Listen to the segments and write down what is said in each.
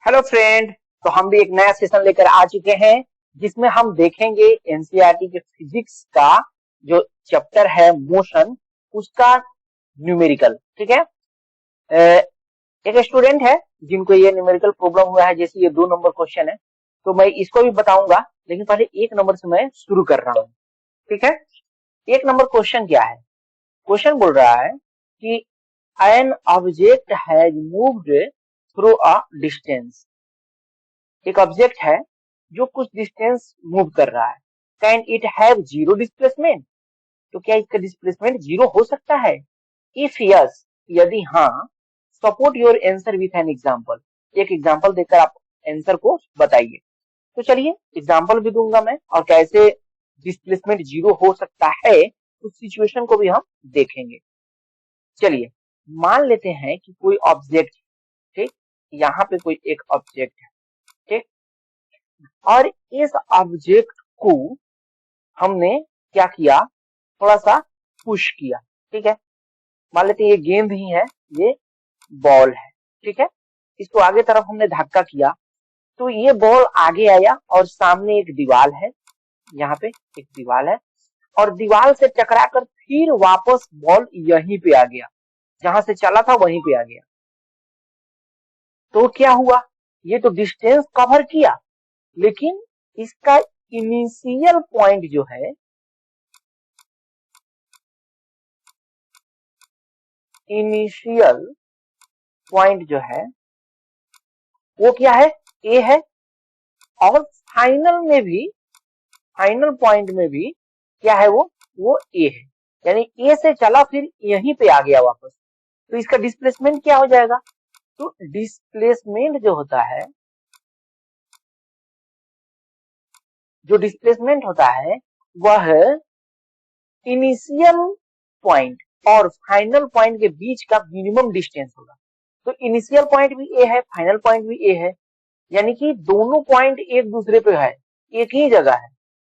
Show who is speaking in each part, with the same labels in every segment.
Speaker 1: Hello friend. तो हम भी एक नया सेशन लेकर आ चुके हैं जिसमें हम देखेंगे एनसीईआरटी के फिजिक्स का जो चैप्टर है मोशन उसका न्यूमेरिकल। ठीक है। अ, एक स्टूडेंट है जिनको ये न्यूमेरिकल प्रॉब्लम हुआ है, जैसे ये 2 नंबर क्वेश्चन है, तो मैं इसको भी बताऊंगा, लेकिन पहले 1 नंबर से मैं शुरू कर रहा हूँ। ठीक है। 1 नंबर क्वेश्चन क्या है? क्वेश्चन बोल रहा है कि an object has moved through a distance. एक ऑब्जेक्ट है जो कुछ डिस्टेंस मूव कर रहा है। Can it have zero displacement? तो क्या इसका डिस्प्लेसमेंट जीरो हो सकता है? इफ यस, यदि हाँ, support your answer with an example. एक एग्जांपल देकर आप आंसर को बताइए। तो चलिए एग्जांपल भी दूंगा मैं, और कैसे डिस्प्लेसमेंट जीरो हो सकता है उस सिचुएशन को भी हम देखेंगे। चलिए मान लेते हैं कि कोई ऑब्जेक्ट, ठीक, यहाँ पे कोई एक ऑब्जेक्ट है, ठीक, और इस ऑब्जेक्ट को हमने क्या किया, थोड़ा सा पुश किया। ठीक है। मान लेते हैं ये गेंद ही है, ये बॉल है। ठीक है। इसको आगे तरफ हमने धक्का किया तो ये बॉल आगे आया और सामने एक दीवार है, यहाँ पे एक दीवार है, और दीवार से टकराकर फिर वापस बॉल यहीं पे आ गया, जहां से चला था वहीं पे आ गया। तो क्या हुआ, ये तो डिस्टेंस कवर किया, लेकिन इसका इनिशियल पॉइंट जो है, इनिशियल पॉइंट जो है वो क्या है, ए है। और फाइनल में भी, फाइनल पॉइंट में भी क्या है, वो ए है। यानी ए से चला फिर यहीं पे आ गया वापस। तो इसका डिस्प्लेसमेंट क्या हो जाएगा? तो डिस्प्लेसमेंट जो होता है, जो डिस्प्लेसमेंट होता है वह इनिशियल पॉइंट और फाइनल पॉइंट के बीच का मिनिमम डिस्टेंस होगा। तो इनिशियल पॉइंट भी ए है, फाइनल पॉइंट भी ए है, यानी कि दोनों पॉइंट एक दूसरे पे है, एक ही जगह है।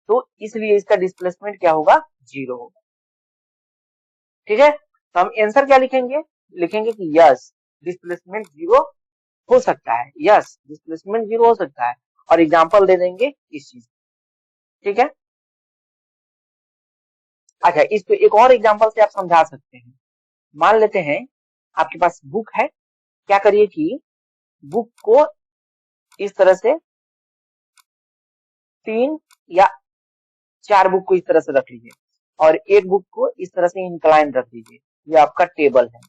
Speaker 1: तो इसलिए इसका डिस्प्लेसमेंट क्या होगा, जीरो होगा। ठीक है। तो हम आंसर क्या लिखेंगे, लिखेंगे कि यस, डिस्प्लेसमेंट जीरो हो सकता है। यस, डिस्प्लेसमेंट जीरो हो सकता है, और एग्जांपल दे देंगे इस चीज। ठीक है। अच्छा, इसको एक और एग्जांपल से आप समझा सकते हैं। मान लेते हैं आपके पास बुक है। क्या करिए कि बुक को इस तरह से 3 या 4 बुक को इस तरह से रख लीजिए, और एक बुक को इस तरह से इंक्लाइन रख दीजिए। ये आपका टेबल है।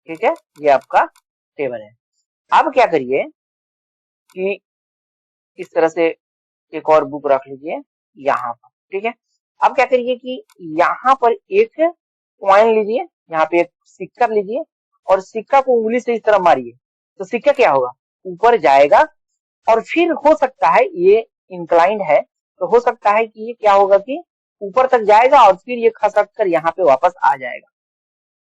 Speaker 1: ठीक है। ये आपका टेबल है। अब क्या करिए कि इस तरह से एक और बुक रख लीजिए यहाँ पर। ठीक है। अब क्या करिए कि यहाँ पर एक कॉइन लीजिए, यहाँ पे एक सिक्का लीजिए, और सिक्का को उंगली से इस तरह मारिए। तो सिक्का क्या होगा, ऊपर जाएगा, और फिर हो सकता है, ये इंक्लाइंड है, तो हो सकता है कि ये क्या होगा कि ऊपर तक जाएगा और फिर ये खसक कर यहाँ पे वापस आ जाएगा।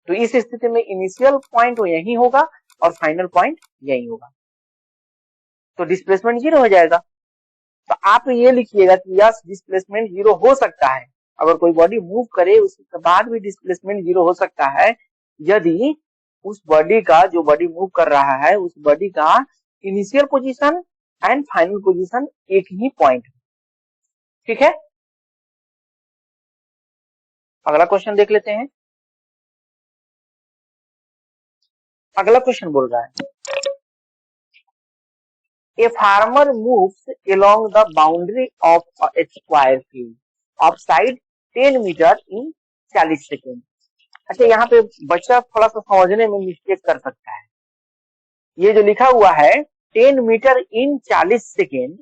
Speaker 1: तो इस स्थिति में इनिशियल पॉइंट यही होगा और फाइनल पॉइंट यही होगा। तो डिस्प्लेसमेंट जीरो हो जाएगा। तो आप ये लिखिएगा कि यस, डिस्प्लेसमेंट जीरो हो सकता है। अगर कोई बॉडी मूव करे उसके बाद भी डिस्प्लेसमेंट जीरो हो सकता है, यदि उस बॉडी का, जो बॉडी मूव कर रहा है, उस बॉडी का initial position and final position एक ही पॉइंट। ठीक है। अगला क्वेश्चन देख लेते हैं। अगला क्वेश्चन बोल रहा है, a farmer moves along the boundary of a square field of side 10 metre in 40 second. अच्छा, यहाँ पे बच्चा थोड़ा सा समझने में मिस्टेक कर सकता है। ये जो लिखा हुआ है 10 मीटर इन 40 सेकेंड,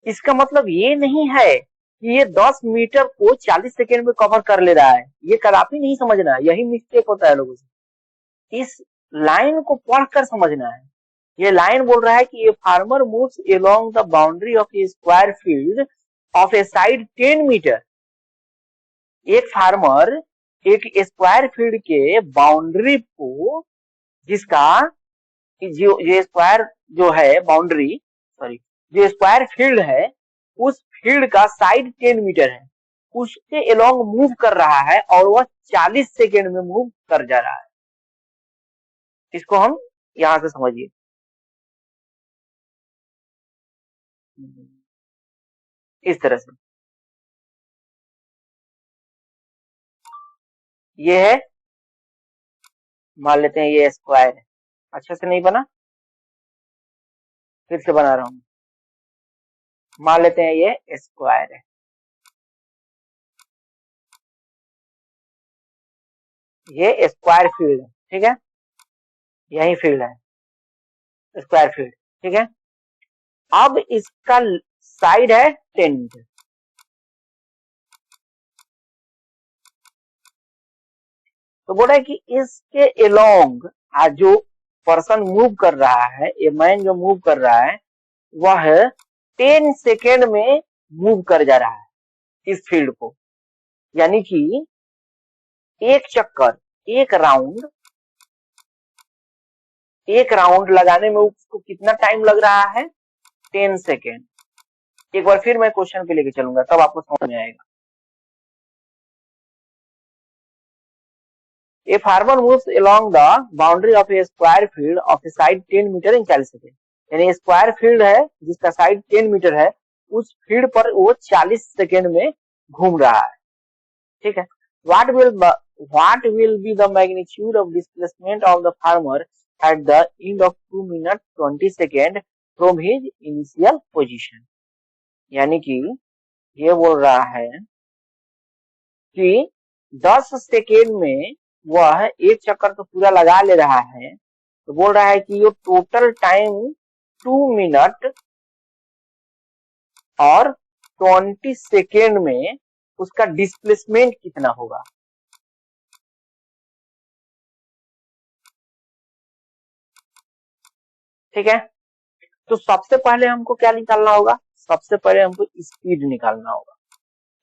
Speaker 1: इसका मतलब ये नहीं है कि ये 10 मीटर को 40 सेकेंड में कवर कर ले रहा है। ये कदापि नहीं समझना है, यही मिस्टेक होता है लोगों से। इस लाइन को पढ़कर समझना है। ये लाइन बोल रहा है कि ये farmer moves along the boundary of a square field of a side 10 metre. एक फार्मर एक स्क्वायर फील्ड के बाउंड्री को, जिसका जो ये स्क्वायर जो है बाउंड्री, सॉरी, जो स्क्वायर फील्ड है, उस फील्ड का साइड 10 मीटर है, उसके अलोंग मूव कर रहा है, और वह 40 सेकेंड में मूव कर जा रहा है। इसको हम यहां से समझिए। इस तरह से ये है, मान लेते हैं ये स्क्वायर है। अच्छे से नहीं बना, फिर से बना रहा हूं। मान लेते हैं ये स्क्वायर है, ये स्क्वायर फील्ड है, ठीक है, यही फील्ड है स्क्वायर फील्ड, ठीक है। अब इसका साइड है 10 मीटर, तो बोल रहा है कि इसके एलोंग जो पर्सन मूव कर रहा है, ये मैन जो मूव कर रहा है, वह 10 सेकेंड में मूव कर जा रहा है इस फील्ड को। यानी कि एक चक्कर, एक राउंड लगाने में उसको कितना टाइम लग रहा है, 10 सेकेंड। एक बार फिर मैं क्वेश्चन पे लेके चलूंगा, तब आपको समझ में आएगा। A farmer moves along the boundary of a square field of a side 10 metre in 40 second. यानी स्क्वायर फील्ड है जिसका साइड 10 मीटर है, उस फील्ड पर वो 40 सेकेंड में घूम रहा है, ठीक है। What will be the magnitude of displacement of the farmer at the end of 2 minutes 20 seconds from his initial position? यानी कि ये बोल रहा है कि 10 सेकेंड में वह एक चक्कर तो पूरा लगा ले रहा है, तो बोल रहा है कि ये टोटल टाइम 2 मिनट और 20 सेकेंड में उसका डिस्प्लेसमेंट कितना होगा। ठीक है, तो सबसे पहले हमको क्या निकालना होगा, सबसे पहले हमको स्पीड निकालना होगा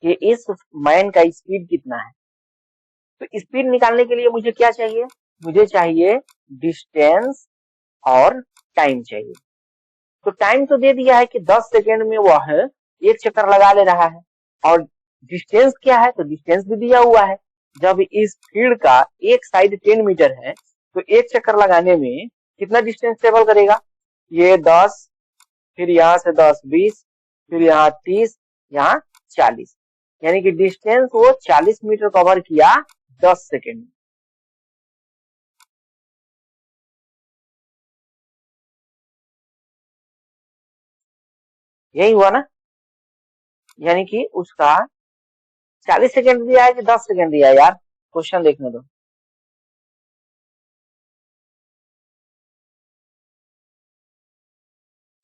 Speaker 1: कि इस मैन का स्पीड कितना है। तो स्पीड निकालने के लिए मुझे क्या चाहिए, मुझे चाहिए डिस्टेंस और टाइम चाहिए। तो टाइम तो दे दिया है कि 10 सेकेंड में वह एक चक्कर लगा ले रहा है, और डिस्टेंस क्या है, तो डिस्टेंस भी दिया हुआ है। जब इस फील्ड का एक साइड 10 मीटर है, तो एक चक्कर लगाने में कितना डिस्टेंस ट्रेवल करेगा, ये 10, फिर यहाँ से 10 20, फिर यहाँ 30, यहाँ 40, यानी कि डिस्टेंस वो 40 मीटर कवर किया 10 सेकेंड में। यही हुआ ना, यानी कि उसका 40 सेकेंड दिया है कि 10 सेकेंड दिया है यार, क्वेश्चन देखने दो।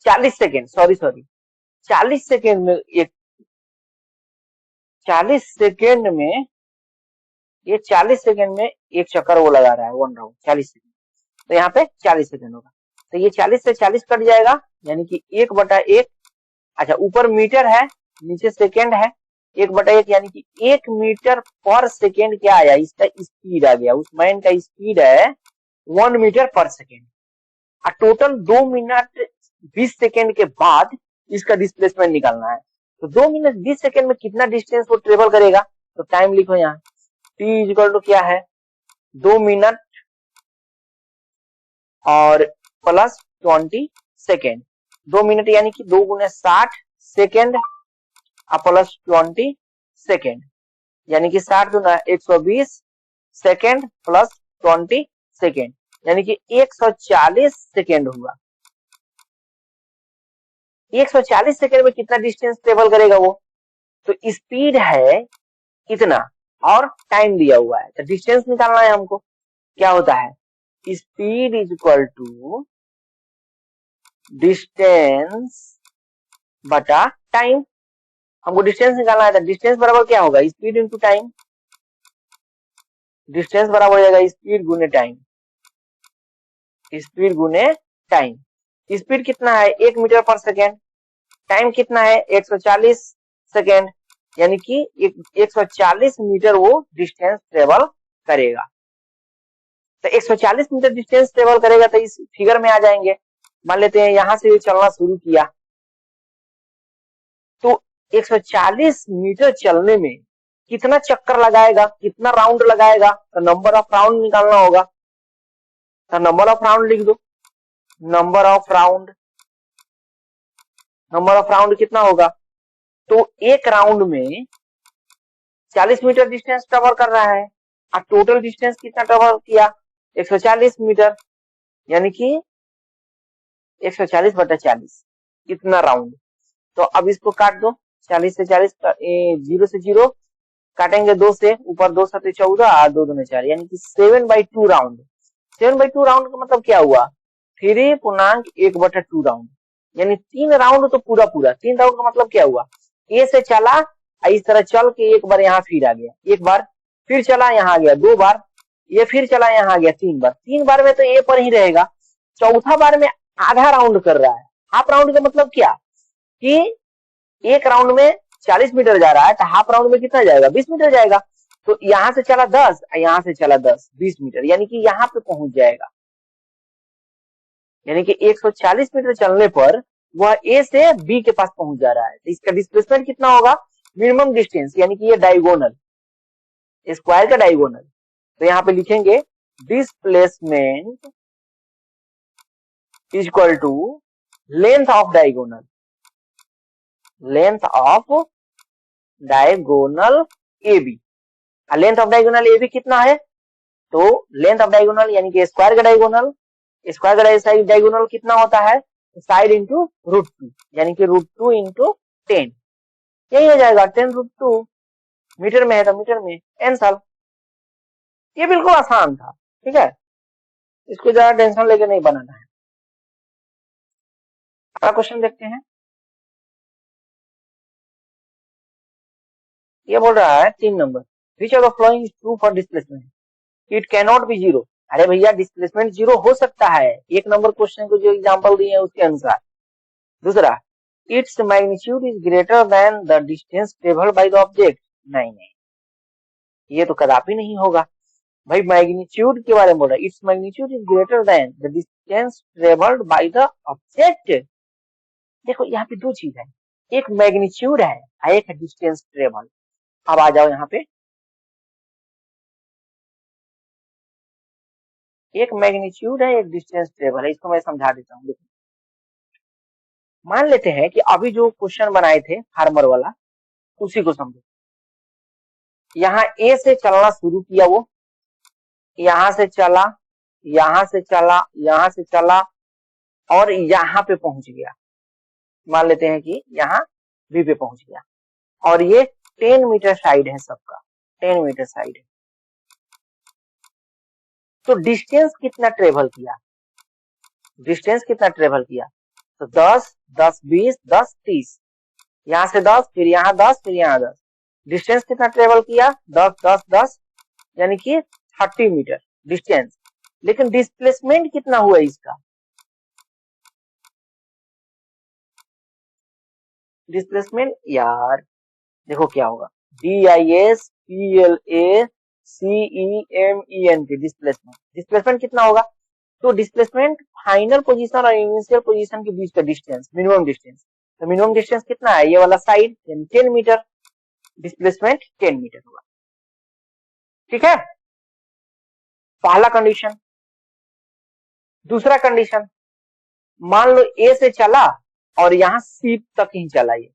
Speaker 1: 40 सेकेंड, सॉरी 40 सेकेंड में एक 40 सेकेंड में ये 40 सेकेंड में एक चक्कर वो लगा रहा है, वन राउंड 40 सेकेंड, तो यहाँ पे 40 सेकेंड होगा। तो ये 40 से 40 कट जाएगा, यानी कि 1/1, अच्छा ऊपर मीटर है नीचे सेकेंड है, 1/1 यानी कि 1 मीटर पर सेकेंड क्या आया, इसका स्पीड आ गया। उस मैन का स्पीड है 1 मीटर पर सेकेंड, और टोटल 2 मिनट 20 सेकेंड के बाद इसका डिस्प्लेसमेंट निकालना है। तो 2 मिनट 20 सेकेंड में कितना डिस्टेंस वो ट्रेवल करेगा, तो टाइम लिखो यहाँ, टी इक्वल टू क्या है, 2 मिनट और प्लस 20 सेकेंड। 2 मिनट यानी कि 2 गुने 60 सेकेंड प्लस 20 सेकेंड, यानी कि 60 गुना 120 सेकेंड प्लस 20 सेकेंड, यानी कि 140 सेकेंड हुआ। 140 सेकेंड में कितना डिस्टेंस ट्रेवल करेगा वो, तो स्पीड है इतना और टाइम दिया हुआ है, तो डिस्टेंस निकालना है हमको। क्या होता है, speed is equal to distance बटा टाइम। हमको डिस्टेंस निकालना है, तो डिस्टेंस बराबर क्या होगा, स्पीड इंटू टाइम। डिस्टेंस बराबर हो जाएगा स्पीड गुने टाइम, स्पीड गुने टाइम। स्पीड कितना है 1 मीटर पर सेकेंड, टाइम कितना है 140 सेकेंड, यानी कि 140 मीटर वो डिस्टेंस ट्रेवल करेगा। तो 140 मीटर डिस्टेंस ट्रेवल करेगा, तो इस फिगर में आ जाएंगे। मान लेते हैं यहां से चलना शुरू किया, तो 140 मीटर चलने में कितना चक्कर लगाएगा, कितना राउंड लगाएगा, तो नंबर ऑफ राउंड निकालना होगा। तो नंबर ऑफ राउंड लिख दो, number of round number of round कितना होगा, तो एक राउंड में 40 मीटर डिस्टेंस कवर कर रहा है, और टोटल डिस्टेंस कितना कवर किया, 140 मीटर, यानी कि 140/40 इतना राउंड। तो अब इसको काट दो, 40 से 40, 0 से 0 काटेंगे, 2 से ऊपर 2 7 14 और 2 दूनी 4, यानी कि 7/2 राउंड। 7/2 राउंड का मतलब क्या हुआ, 3.1/2 राउंड, यानी 3 राउंड तो पूरा पूरा। 3 राउंड का मतलब क्या हुआ, ए से चला, इस तरह चल के एक बार यहाँ फिर आ गया, एक बार फिर चला यहाँ आ गया, 2 बार, ये फिर चला यहाँ आ गया, 3 बार। 3 बार में तो ए पर ही रहेगा। चौथा बार में आधा राउंड कर रहा है। हाफ राउंड का मतलब क्या, कि एक राउंड में 40 मीटर जा रहा है, तो हाफ राउंड में कितना जाएगा, 20 मीटर जाएगा। तो यहाँ से चला 10, यहाँ से चला 10, 20 मीटर, यानी कि यहाँ पे पहुंच जाएगा। यानी कि 140 मीटर चलने पर वह ए से बी के पास पहुंच जा रहा है। तो इसका डिस्प्लेसमेंट कितना होगा, मिनिमम डिस्टेंस, यानी कि ये डायगोनल, स्क्वायर का डायगोनल। तो यहाँ पे लिखेंगे displacement is equal to length of diagonal, length of diagonal A B. Length of diagonal A B कितना है, तो लेंथ ऑफ डायगोनल यानी कि स्क्वायर का डायगोनल, स्क्वायर का डायगोनल कितना होता है, साइड इंटू √2, यानी कि √2 इंटू 10, यही हो जाएगा 10√2। मीटर में है तो मीटर में n साल। ये बिल्कुल आसान था, ठीक है, इसको ज्यादा टेंशन लेके नहीं बनाना है। अगला क्वेश्चन देखते हैं। ये बोल रहा है 3 number, which of the following is true for displacement, it can not be 0। अरे भैया डिस्प्लेसमेंट 0 हो सकता है, 1 नंबर क्वेश्चन को जो एग्जांपल दिए हैं उसके अनुसार। दूसरा, its magnitude is greater than the distance travelled by the object, नहीं नहीं, ये तो कदापि नहीं होगा भाई। मैग्नीट्यूड के बारे में बोल रहा है, its magnitude is greater than the distance travelled by the object. देखो यहाँ पे दो चीज है, एक मैग्नीट्यूड है और एक है डिस्टेंस ट्रेवल। अब आ जाओ यहाँ पे, एक मैग्नीट्यूड है, एक डिस्टेंस ट्रेवल है, इसको मैं समझा देता हूँ। देखो मान लेते हैं कि अभी जो क्वेश्चन बनाए थे फार्मर वाला, उसी को समझो। यहाँ ए से चलना शुरू किया, वो यहाँ से चला, यहाँ से चला, यहाँ से चला और यहाँ पे पहुंच गया। मान लेते हैं कि यहाँ बी पे पहुंच गया, और ये 10 मीटर साइड है सबका, 10 मीटर साइड है। तो डिस्टेंस कितना ट्रेवल किया, डिस्टेंस कितना ट्रेवल किया, तो 10, 10, 20, 10, 30, यहाँ से 10, फिर यहाँ 10, फिर यहाँ 10, डिस्टेंस कितना ट्रेवल किया, 10, 10, 10, यानी कि 30 मीटर डिस्टेंस। लेकिन डिस्प्लेसमेंट कितना हुआ इसका, डिस्प्लेसमेंट यार देखो क्या होगा, DISPLACEMENT, डिस्प्लेसमेंट। डिस्प्लेसमेंट कितना होगा, तो डिस्प्लेसमेंट फाइनल पोजीशन और इनिशियल पोजीशन के बीच का डिस्टेंस, मिनिमम डिस्टेंस। तो मिनिमम डिस्टेंस कितना है, ये वाला साइड, यानी 10 मीटर, डिस्प्लेसमेंट 10 मीटर होगा। ठीक है, पहला कंडीशन। दूसरा कंडीशन, मान लो ए से चला और यहाँ सी तक ही चला, ये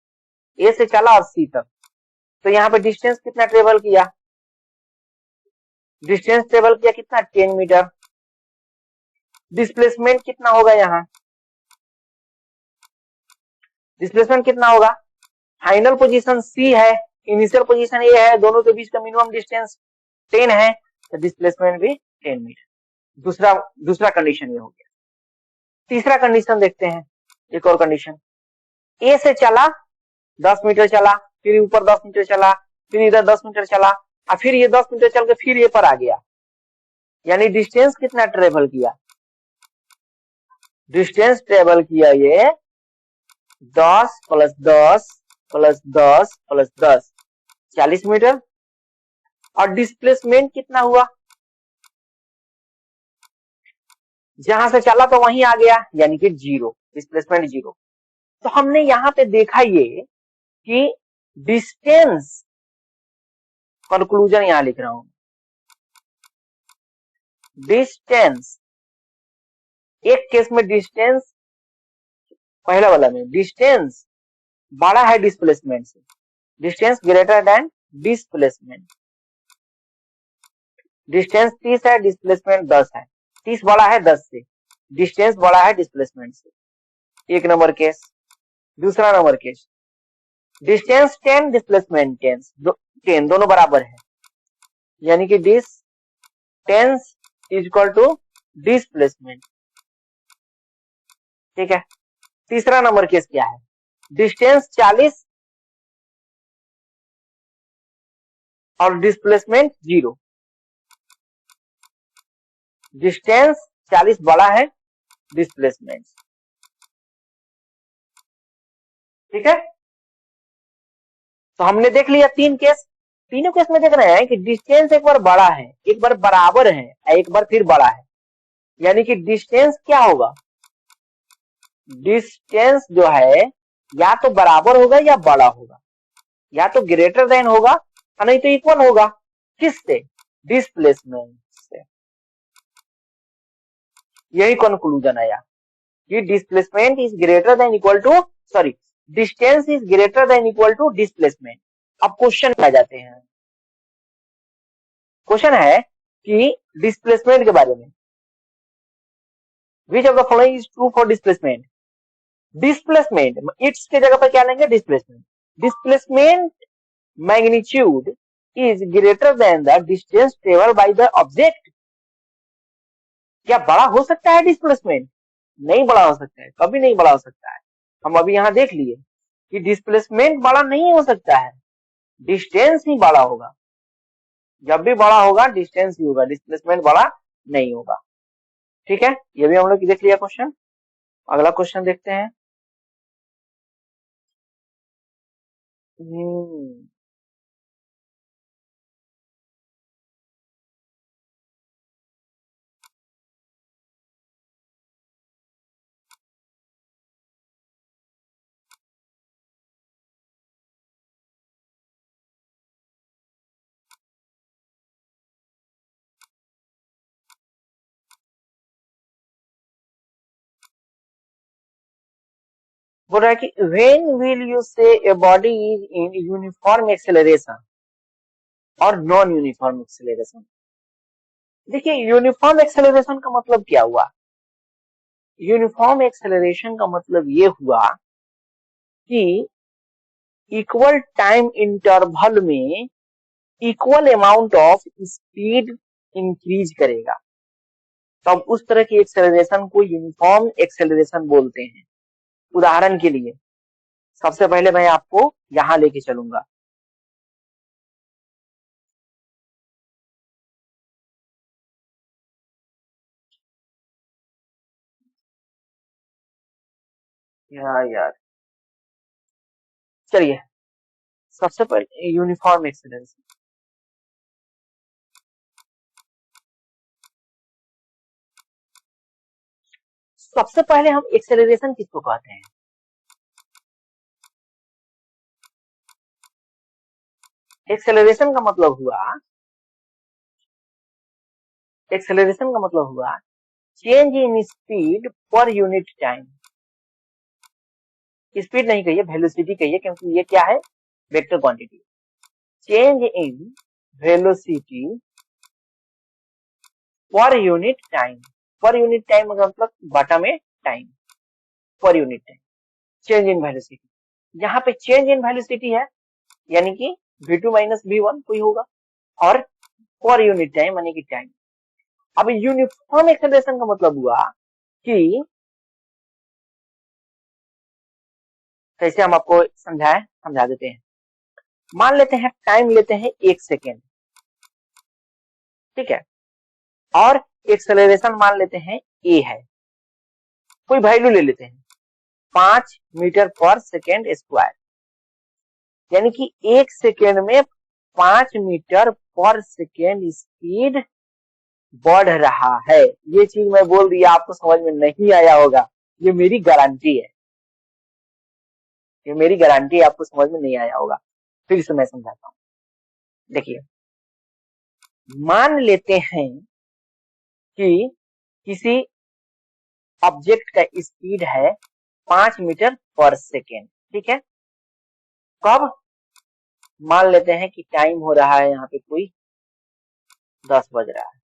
Speaker 1: ए से चला और सी तक, तो यहाँ पे डिस्टेंस कितना ट्रेवल किया, डिस्टेंस ट्रेवल किया कितना, 10 मीटर। डिस्प्लेसमेंट कितना होगा, यहाँ डिस्प्लेसमेंट कितना होगा, फाइनल पोजीशन सी है, इनिशियल पोजीशन ए है, दोनों के बीच का मिनिमम डिस्टेंस 10 है, तो डिस्प्लेसमेंट भी 10 मीटर। दूसरा कंडीशन ये हो गया। तीसरा कंडीशन देखते हैं, एक और कंडीशन, ए से चला 10 मीटर चला, फिर ऊपर 10 मीटर चला, फिर इधर 10 मीटर चला, और फिर ये 10 मीटर चल के फिर ये पर आ गया, यानी डिस्टेंस कितना ट्रेवल किया, डिस्टेंस ट्रेवल किया ये 10 + 10 + 10 + 10, 40 मीटर। और डिस्प्लेसमेंट कितना हुआ, जहां से चला तो वहीं आ गया, यानी कि 0, डिस्प्लेसमेंट 0। तो हमने यहाँ पे देखा ये कि डिस्टेंस, कंक्लूजन यहां लिख रहा हूं, डिस्टेंस, एक केस में डिस्टेंस पहला वाला में डिस्टेंस बड़ा है डिस्प्लेसमेंट से, distance greater than displacement. Distance 30 है, डिस्प्लेसमेंट 10 है, 30 बड़ा है 10 से, डिस्टेंस बड़ा है डिस्प्लेसमेंट से, एक नंबर केस। दूसरा नंबर केस, डिस्टेंस 10 डिस्प्लेसमेंट 10 दोनों बराबर है, यानी कि distance is equal to displacement. ठीक है। तीसरा नंबर केस क्या है, डिस्टेंस 40 और डिस्प्लेसमेंट 0। डिस्टेंस 40 बड़ा है डिस्प्लेसमेंट। ठीक है, तो हमने देख लिया तीन केस। तीनों केस में देख रहे हैं कि डिस्टेंस एक बार बड़ा है, एक बार बराबर है, एक बार फिर बड़ा है, यानी कि डिस्टेंस क्या होगा, डिस्टेंस जो है या तो बराबर होगा या बड़ा होगा, या तो ग्रेटर देन होगा और नहीं तो इक्वल होगा। किससे, डिस्प्लेसमेंट से। यही कंक्लूजन आया कि displacement is greater than equal to, sorry, distance is greater than equal to displacement. अब क्वेश्चन आ जाते हैं। क्वेश्चन है कि डिस्प्लेसमेंट के बारे में, which of the following is true for displacement. Displacement its के जगह पर क्या लेंगे, displacement. Displacement magnitude is greater than the distance travel by the object. क्या बड़ा हो सकता है डिस्प्लेसमेंट, नहीं बड़ा हो सकता है, कभी नहीं बड़ा हो सकता है। हम अभी यहां देख लिए कि डिस्प्लेसमेंट बड़ा नहीं हो सकता है, डिस्टेंस ही बड़ा होगा। जब भी बड़ा होगा डिस्टेंस ही होगा, डिस्प्लेसमेंट बड़ा नहीं होगा। ठीक है, ये भी हम लोग देख लिया क्वेश्चन। अगला क्वेश्चन देखते हैं। बोल रहा है कि when will you say a body is in uniform acceleration और नॉन यूनिफॉर्म एक्सेलरेशन। देखिए यूनिफॉर्म एक्सेलरेशन का मतलब क्या हुआ, यूनिफॉर्म एक्सेलरेशन का मतलब ये हुआ कि इक्वल टाइम इंटरवल में equal amount of speed increase करेगा, तब उस तरह की एक्सेलरेशन को यूनिफॉर्म एक्सेलरेशन बोलते हैं। उदाहरण के लिए सबसे पहले मैं आपको यहां लेके चलूंगा। यार चलिए, सबसे पहले यूनिफॉर्म एक्सेलरेशन। सबसे पहले हम एक्सेलरेशन किसको कहते हैं, एक्सेलरेशन का मतलब हुआ, एक्सेलरेशन का मतलब हुआ change in speed per unit time. Speed नहीं कहिए, वेलोसिटी कहिए, क्योंकि ये क्या है, vector quantity. Change in velocity per unit time. Per unit time मतलब बटा में time, per unit time, change in velocity. यहाँ पे चेंज इन वेलोसिटी है, यानी कि v2 माइनस v1 कोई होगा, और पर यूनिट टाइम यानी कि टाइम। अब यूनिफॉर्म एक्सेलरेशन का मतलब हुआ कि, कैसे हम आपको समझा देते हैं। मान लेते हैं टाइम लेते हैं 1 सेकेंड, ठीक है, और एक्सेलरेशन मान लेते हैं a है, कोई वैल्यू ले लेते हैं 5 मीटर पर सेकेंड स्क्वायर, यानी कि 1 सेकेंड में 5 मीटर पर सेकेंड स्पीड बढ़ रहा है। ये चीज मैं बोल दिया, आपको समझ में नहीं आया होगा, ये मेरी गारंटी है, ये मेरी गारंटी है, आपको समझ में नहीं आया होगा। फिर से मैं समझाता हूँ। देखिए, मान लेते हैं कि किसी ऑब्जेक्ट का स्पीड है 5 मीटर पर सेकेंड। ठीक है, कब? मान लेते हैं कि टाइम हो रहा है यहाँ पे कोई 10 बज रहा है,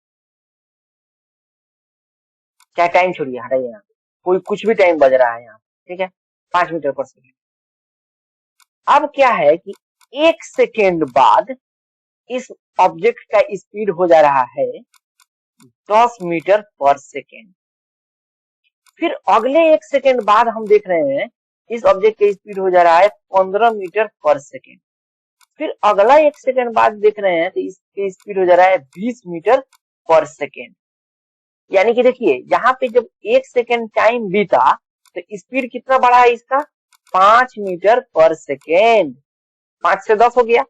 Speaker 1: क्या टाइम छोड़िए, हटाइए, यहाँ पे कोई कुछ भी टाइम बज रहा है यहाँ पे। ठीक है, 5 मीटर पर सेकेंड। अब क्या है कि 1 सेकेंड बाद इस ऑब्जेक्ट का स्पीड हो जा रहा है 10 मीटर पर सेकेंड। फिर अगले 1 सेकेंड बाद हम देख रहे हैं इस ऑब्जेक्ट का स्पीड हो जा रहा है 15 मीटर पर सेकेंड। फिर अगला 1 सेकेंड बाद देख रहे हैं तो इसकी स्पीड हो जा रहा है 20 मीटर पर सेकेंड। यानी कि देखिए यहाँ पे जब 1 सेकेंड टाइम बीता तो स्पीड कितना बढ़ा है इसका? 5 मीटर पर सेकेंड। 5 से 10 हो गया,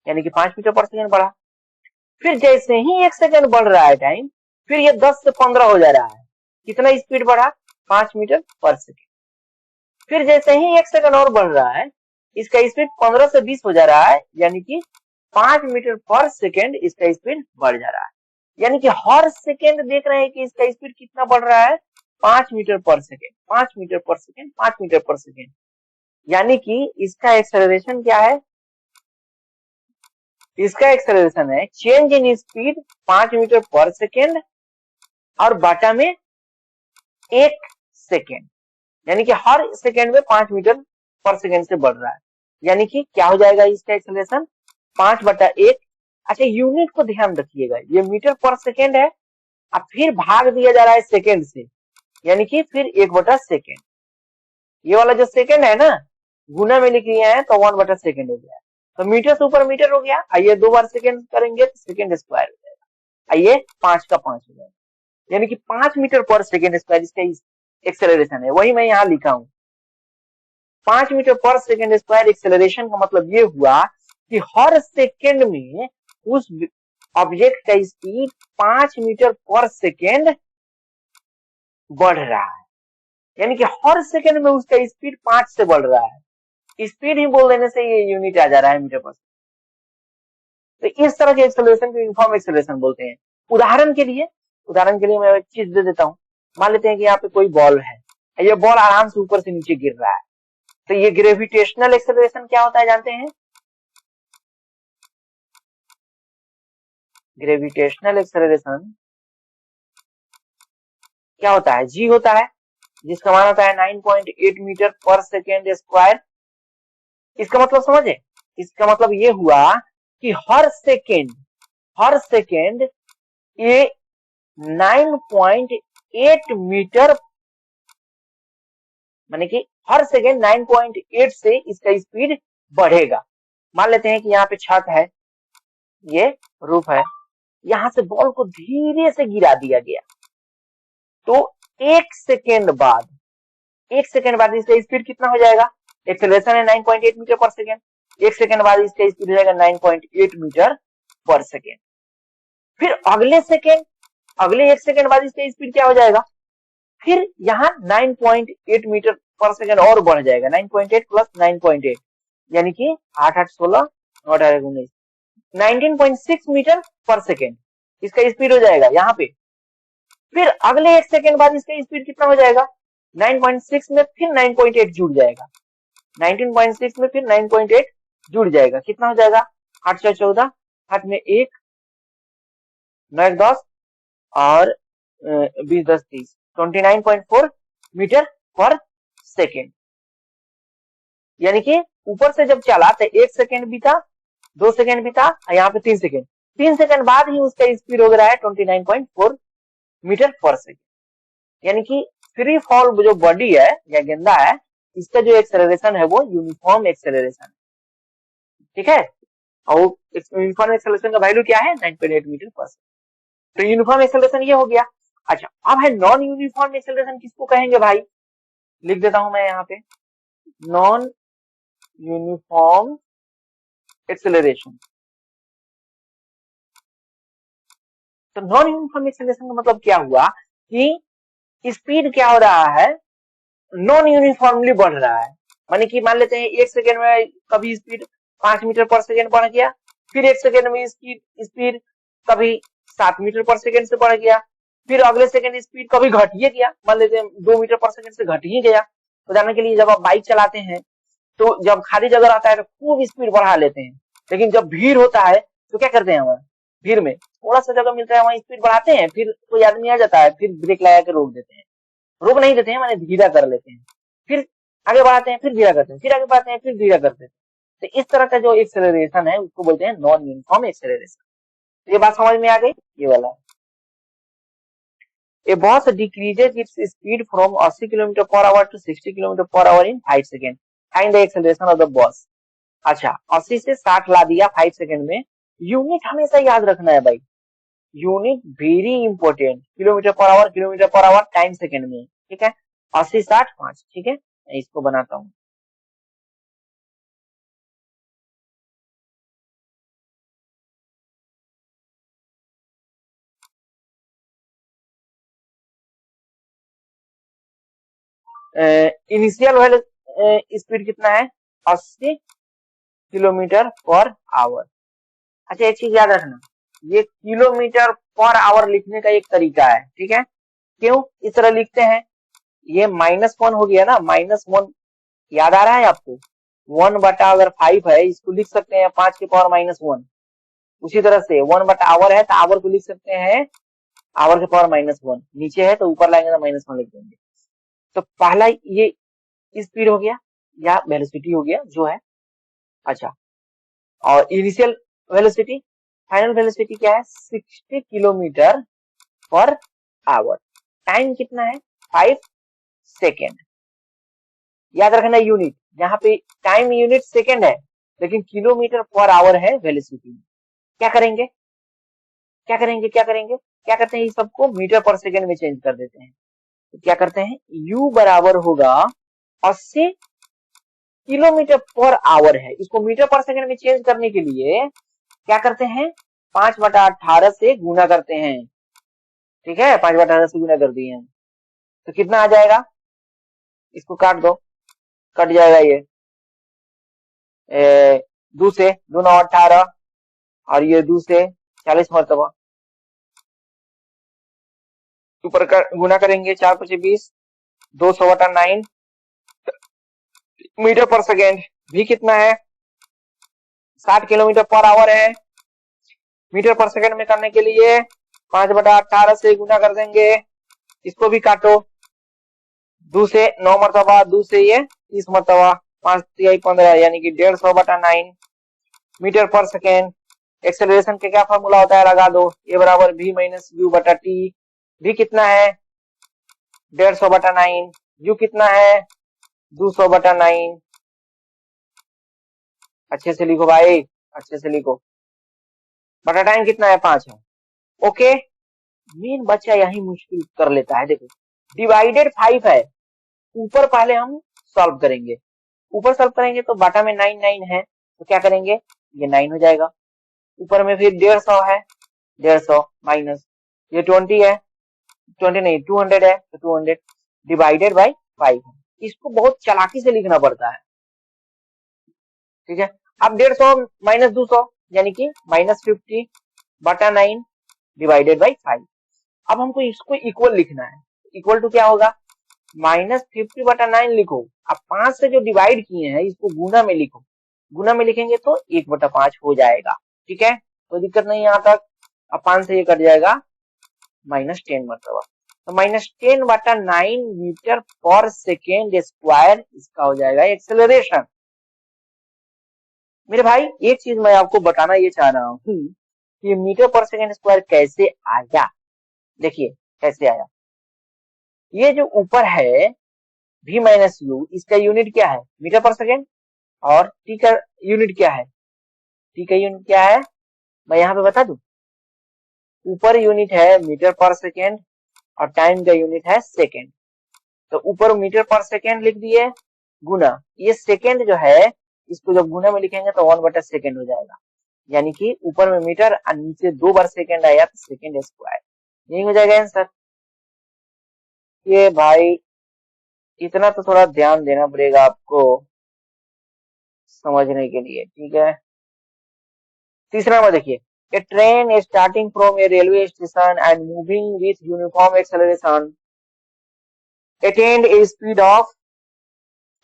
Speaker 1: यानी कि 5 मीटर पर सेकेंड बढ़ा। फिर जैसे ही 1 सेकेंड बढ़ रहा है टाइम, फिर ये 10 से 15 हो जा रहा है, कितना स्पीड बढ़ा? 5 मीटर पर सेकेंड। फिर जैसे ही 1 सेकेंड और बढ़ रहा है, इसका स्पीड 15 से 20 हो जा रहा है, यानी कि 5 मीटर पर सेकेंड इसका स्पीड बढ़ जा रहा है। यानी कि हर सेकेंड देख रहे हैं कि इसका स्पीड कितना बढ़ रहा है? 5 मीटर पर सेकेंड, 5 मीटर पर सेकेंड, 5 मीटर पर सेकेंड। यानी कि इसका एक्सेलरेशन क्या है? इसका एक्सेलरेशन है चेंज इन स्पीड 5 मीटर पर सेकेंड और बाटा में 1 सेकेंड, यानी कि हर सेकेंड में 5 मीटर पर सेकेंड से बढ़ रहा है। यानी कि क्या हो जाएगा इसका एक्सेलरेशन? 5/1। अच्छा, यूनिट को ध्यान रखिएगा, ये मीटर पर सेकेंड है और फिर भाग दिया जा रहा है सेकेंड से, यानी कि फिर 1/सेकेंड। ये वाला जो सेकेंड है ना, गुना में लिख लिया है तो 1/सेकेंड हो गया, तो मीटर से ऊपर मीटर हो गया। आइए 2 बार सेकेंड करेंगे तो सेकेंड स्क्वायर हो जाएगा। आइए 5 का 5 हो जाएगा, यानी कि 5 मीटर पर सेकेंड स्क्वायर इसका एक्सेलरेशन है। वही मैं यहाँ लिखा हूँ, 5 मीटर पर सेकेंड स्क्वायर एक्सेलरेशन का मतलब ये हुआ कि हर सेकेंड में उस ऑब्जेक्ट का स्पीड 5 मीटर पर सेकेंड बढ़ रहा है। यानी कि हर सेकेंड में उसका स्पीड 5 से बढ़ रहा है। स्पीड ही बोल देने से ये यूनिट आ जा रहा है मीटर पर सेकेंड। तो इस तरह के एक्सेलरेशन को यूनिफॉर्म एक्सेलरेशन बोलते हैं। उदाहरण के लिए मैं एक चीज दे देता हूँ। मान लेते हैं कि यहाँ पे कोई बॉल है, ये बॉल आराम से ऊपर से नीचे गिर रहा है, तो ये ग्रेविटेशनल एक्सेलरेशन क्या होता है जानते हैं? ग्रेविटेशनल एक्सेलरेशन क्या होता है? जी होता है, जिसका मान होता है 9.8 मीटर पर सेकेंड स्क्वायर। इसका मतलब समझे? इसका मतलब ये हुआ कि हर सेकेंड ये 9.8 मीटर, माने कि हर सेकेंड 9.8 से इसका स्पीड बढ़ेगा। मान लेते हैं कि यहाँ पे छत है, ये रूफ है, यहां से बॉल को धीरे से गिरा दिया गया, तो 1 सेकेंड बाद इसका स्पीड कितना हो जाएगा? एक्सेलरेशन है 9.8 मीटर पर सेकेंड, 1 सेकेंड बाद इसका स्पीड हो जाएगा 9.8 मीटर पर सेकेंड। फिर अगले 1 सेकेंड बाद इसका स्पीड क्या हो जाएगा? फिर यहाँ 9.8 मीटर पर सेकेंड और बढ़ जाएगा, 9.8 प्लस 9.8, यानी कि 8 8 16 और 8 19, 19.6 मीटर पर सेकेंड इसका स्पीड हो जाएगा यहाँ पे। फिर अगले 1 सेकेंड बाद इसका स्पीड कितना हो जाएगा? 9.6 में फिर 9.8 जुड़ जाएगा, 19.6 में फिर 9.8 जुड़ जाएगा, कितना हो जाएगा? 8 6 14, 8 में 1, 9 1 10 और 20 10 30, 29.4 मीटर पर सेकेंड। यानी कि ऊपर से जब चला तो 1 सेकेंड बीता, 2 सेकेंड बीता, यहाँ पे 3 सेकेंड, 3 सेकेंड बाद ही उसका स्पीड हो रहा है 29.4 मीटर पर सेकेंड। यानी कि फ्री फॉल जो बॉडी है या गेंदा है, इसका जो एक्सेलरेशन है वो यूनिफॉर्म एक्सेलरेशन है। ठीक है, और यूनिफॉर्म एक्सेलरेशन का वैल्यू क्या है? 9.8 मीटर पर सेकेंड। तो यूनिफॉर्म एक्सेलरेशन ये हो गया। अच्छा, अब है नॉन यूनिफॉर्म एक्सेलरेशन, किसको कहेंगे भाई? लिख देता हूं मैं यहाँ पे, नॉन यूनिफॉर्म एक्सेलरेशन। तो नॉन यूनिफॉर्म एक्सेलरेशन का मतलब क्या हुआ कि स्पीड क्या हो रहा है? नॉन यूनिफॉर्मली बढ़ रहा है। माने कि मान लेते हैं 1 सेकेंड में कभी स्पीड 5 मीटर पर सेकेंड बढ़ गया, फिर 1 सेकेंड में इसकी स्पीड कभी 7 मीटर पर सेकेंड से बढ़ गया, फिर अगले सेकेंड स्पीड कभी घट ही गया, मान लेते हैं 2 मीटर पर सेकेंड से घट ही गया, उदाहरण के लिए जब आप बाइक चलाते हैं तो जब खाली जगह रहता है तो खूब स्पीड बढ़ा लेते हैं, लेकिन जब भीड़ होता है तो क्या करते हैं हम, भीड़ में थोड़ा सा जगह मिलता है वहां स्पीड बढ़ाते हैं, फिर कोई आदमी आ जाता है फिर ब्रेक लगा के रोक देते हैं, रोक नहीं देते हैं माने धीरा कर लेते हैं, फिर आगे बढ़ाते हैं फिर धीरा करते हैं, फिर आगे बढ़ाते हैं फिर धीरा करते हैं। तो इस तरह का जो एक्सेलरेशन है उसको बोलते हैं नॉन यूनिफॉर्म एक्सेलरेशन। ये बात समझ में आ गई, ये वाला। A bus decreases its speed from 80 km per hour to 60 km per hour in 5 seconds. Find the acceleration of the bus. अच्छा 80 से 60 ला दिया 5 सेकंड में। यूनिट हमेशा याद रखना है भाई, unit very important, kilometre per our time second में, ठीक है। 80 60 5, ठीक है। मैं इसको बनाता हूँ। इनिशियल स्पीड कितना है, 80 किलोमीटर पर आवर। अच्छा एक चीज याद रखना, ये किलोमीटर पर आवर लिखने का एक तरीका है, ठीक है। क्यों इस तरह लिखते हैं, ये -1 हो गया ना, -1 याद आ रहा है आपको, 1/5 है, इसको लिख सकते हैं 5 की पावर -1। उसी तरह से 1/आवर है तो आवर को लिख सकते हैं आवर की पावर -1, नीचे है तो ऊपर लाएंगे तो -1 लिख देंगे। तो पहला ये स्पीड हो गया या वेलोसिटी हो गया जो है। अच्छा और इनिशियल वेलोसिटी, फाइनल वेलोसिटी क्या है, 60 किलोमीटर पर आवर। टाइम कितना है, 5 सेकेंड। याद रखना यूनिट, यहाँ पे टाइम यूनिट सेकेंड है लेकिन किलोमीटर पर आवर है वेलोसिटी। क्या करेंगे क्या करेंगे क्या करेंगे क्या करते हैं, इस सबको मीटर पर सेकेंड में चेंज कर देते हैं। तो क्या करते हैं, u बराबर होगा 80 किलोमीटर पर आवर है, इसको मीटर पर सेकेंड में चेंज करने के लिए क्या करते हैं, 5/18 से गुना करते हैं, ठीक है। 5/18 से गुना कर दिए हैं तो कितना आ जाएगा, इसको काट दो, कट जाएगा ये 2 से 2 9 18 और ये 2 से 40 मरतबा, ऊपर गुना करेंगे 4 5 20, 200/9 मीटर पर सेकेंड। भी कितना है, 60 किलोमीटर पर आवर है। मीटर पर सेकेंड में करने के लिए 5/18 से गुना कर देंगे, इसको भी काटो, 2 से 9 मरतबा, 2 से ये 30 मरतबा, 5 3 15 यानी कि 150/9 मीटर पर सेकेंड। एक्सेलरेशन का क्या फॉर्मूला होता है, लगा दो, ए बराबर v माइनस यू बटा टी। भी कितना है 150/9, यू कितना है 200/9। अच्छे से लिखो भाई, अच्छे से लिखो, बटा टाइम कितना है 5 है। ओके, मेन बच्चा यही मुश्किल कर लेता है। देखो डिवाइडेड 5 है, ऊपर पहले हम सॉल्व करेंगे, ऊपर सॉल्व करेंगे तो बटा में 9 9 है तो क्या करेंगे, ये 9 हो जाएगा। ऊपर में फिर 150 है, 150 माइनस ये 20 है, 20 नहीं 200 है तो 200 डिवाइडेड बाई 5 है। इसको बहुत चालाकी से लिखना पड़ता है, ठीक है। अब 150 माइनस 200 यानी कि -50/9 डिवाइडेड बाई 5। अब हमको इसको इक्वल लिखना है, इक्वल टू क्या होगा, -50/9 लिखो। अब 5 से जो डिवाइड किए हैं इसको गुना में लिखो, गुना में लिखेंगे तो 1/5 हो जाएगा, ठीक है, कोई दिक्कत नहीं यहाँ तक। अब 5 से ये कट जाएगा -10 मरतबा, तो -10/9 मीटर पर सेकेंड स्क्वायर इसका हो जाएगा एक्सेलरेशन। मेरे भाई एक चीज मैं आपको बताना ये चाह रहा हूँ कि मीटर पर सेकेंड स्क्वायर कैसे आया। देखिए कैसे आया, ये जो ऊपर है v माइनस यू, इसका यूनिट क्या है, मीटर पर सेकेंड, और t का यूनिट क्या है, t का यूनिट क्या है मैं यहाँ पे बता दूं। ऊपर यूनिट है मीटर पर सेकेंड और टाइम का यूनिट है सेकेंड, तो ऊपर मीटर पर सेकेंड लिख दिए गुना, ये सेकेंड जो है इसको जब गुना में लिखेंगे तो 1/सेकेंड हो जाएगा, यानी कि ऊपर में मीटर और नीचे 2 बार सेकेंड आया तो सेकेंड स्क्वायर, यही हो जाएगा आंसर। ये भाई इतना तो थोड़ा ध्यान देना पड़ेगा आपको समझने के लिए, ठीक है। तीसरा में देखिए, a train starting from a railway station and moving with uniform acceleration attend a speed of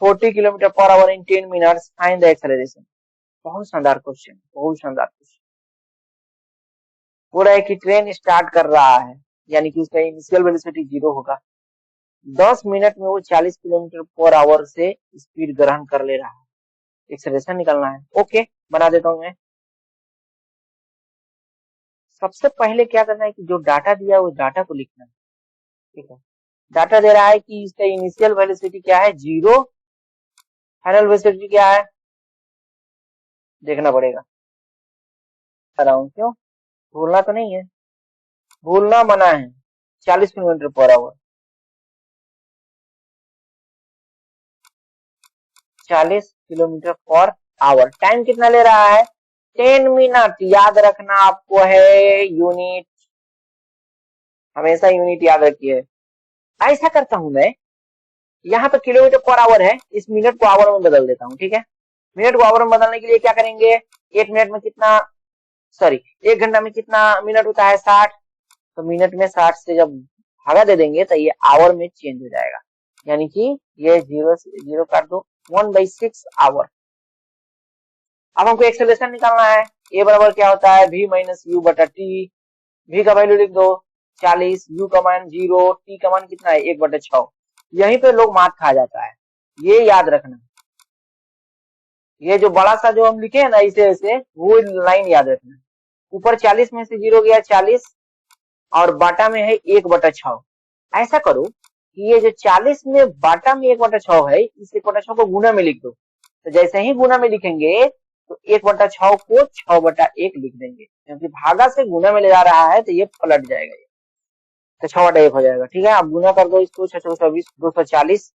Speaker 1: 40 kilometre per hour in 10 minutes, find the acceleration. बहुत शानदार क्वेश्चन, बहुत शानदार क्वेश्चन। बोल रहा है कि ट्रेन स्टार्ट कर रहा है, यानी कि उसका इनिशियल वेलोसिटी 0 होगा। 10 मिनट में वो 40 किलोमीटर पर आवर से स्पीड ग्रहण कर ले रहा है। एक्सेलरेशन निकालना है। ओके, बना देता हूं मैं। सबसे पहले क्या करना है कि जो डाटा दिया है उस डाटा को लिखना है। ठीक है, डाटा दे रहा है कि इसका इनिशियल वेलोसिटी क्या है, 0, फाइनल वेलोसिटी क्या है, देखना पड़ेगा। क्यों, भूलना तो नहीं है, भूलना मना है। 40 kilometre per our, 40 kilometre per our. Time कितना ले रहा है, 10 मिनट। याद रखना आपको है यूनिट, हमेशा यूनिट याद रखिए। ऐसा करता हूं मैं, यहाँ पे किलोमीटर पर आवर है, इस मिनट को आवर में बदल देता हूँ। ठीक है, मिनट को आवर में बदलने के लिए क्या करेंगे, एक मिनट में कितना, सॉरी, एक घंटा में कितना मिनट होता है, 60। तो मिनट में 60 से जब भागा दे देंगे तो ये आवर में चेंज हो जाएगा, यानी कि ये 0 से 0 काट दो, 1/6 आवर। अब हमको एक्सेलरेशन निकालना है। ए बराबर क्या होता है, v माइनस यू बटा टी। v का वैल्यू लिख दो 40, u का मान 0, t का मान कितना है 1/6। यहीं पे लोग मात खा जाता है, ये याद रखना। ये जो बड़ा सा जो हम लिखे है ना इसे ऐसे, वो लाइन याद रखना। ऊपर 40 में से 0 गया 40, और बाटा में है 1/6। ऐसा करो कि ये जो 40 में बाटा में 1/6 है, इस 1/6 को गुना में लिख दो। तो जैसे ही गुना में लिखेंगे तो 1/6 को 6/1 लिख देंगे, क्योंकि भागा से गुना में ले जा रहा है तो ये पलट जाएगा, ये तो 6/1 हो जाएगा। ठीक है, आप गुना कर दो इसको, 624 240,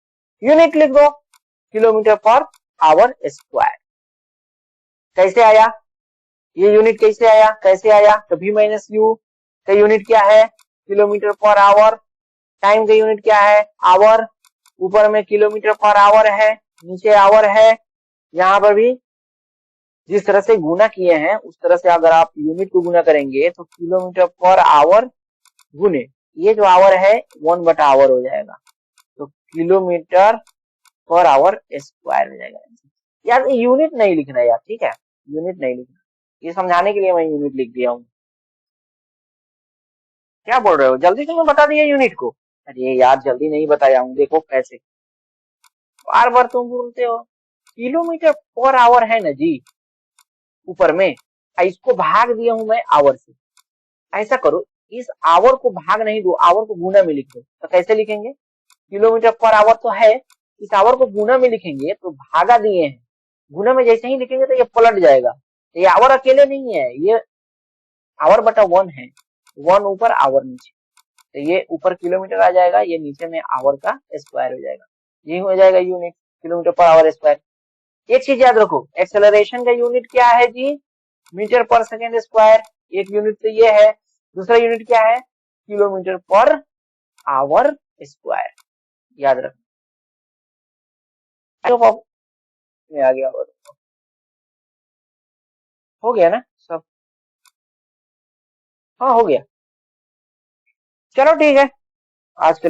Speaker 1: यूनिट लिख दो किलोमीटर पर आवर स्क्वायर। कैसे आया ये यूनिट, कैसे आया, कैसे आया, तो v माइनस यू का यूनिट क्या है, किलोमीटर पर आवर। टाइम का यूनिट क्या है, आवर। ऊपर में किलोमीटर पर आवर है, नीचे आवर है। यहाँ पर भी जिस तरह से गुना किए हैं उस तरह से अगर आप यूनिट को गुना करेंगे तो किलोमीटर पर आवर गुने ये जो आवर है 1/आवर हो जाएगा, तो किलोमीटर पर आवर स्क्वायर हो जाएगा। यार यूनिट नहीं लिखना यार, ठीक है, यूनिट नहीं लिखना, ये समझाने के लिए मैं यूनिट लिख दिया हूँ। क्या बोल रहे हो, जल्दी से मैं बता दिया यूनिट को। अरे यार जल्दी नहीं बताया हूँ, देखो कैसे बार बार तुम बोलते हो। किलोमीटर पर आवर है ना जी ऊपर में, इसको भाग दिया हूं मैं आवर से। ऐसा करो, इस आवर को भाग नहीं दो, आवर को गुना में लिख दो। तो कैसे लिखेंगे, किलोमीटर पर आवर तो है, इस आवर को गुना में लिखेंगे तो भागा दिए हैं, गुना में जैसे ही लिखेंगे तो ये पलट जाएगा। तो ये आवर अकेले नहीं है, ये आवर बटा 1 है, 1 ऊपर आवर नीचे, तो ये ऊपर किलोमीटर आ जाएगा, ये नीचे में आवर का स्क्वायर हो जाएगा। ये हो जाएगा unit, kilometre per our square. एक चीज याद रखो, एक्सेलरेशन का यूनिट क्या है जी, मीटर पर सेकेंड स्क्वायर। एक यूनिट तो ये है, दूसरा यूनिट क्या है, किलोमीटर पर आवर स्क्वायर, याद रखना। में आ गया, हो गया ना सब, हाँ हो गया। चलो ठीक है, आज के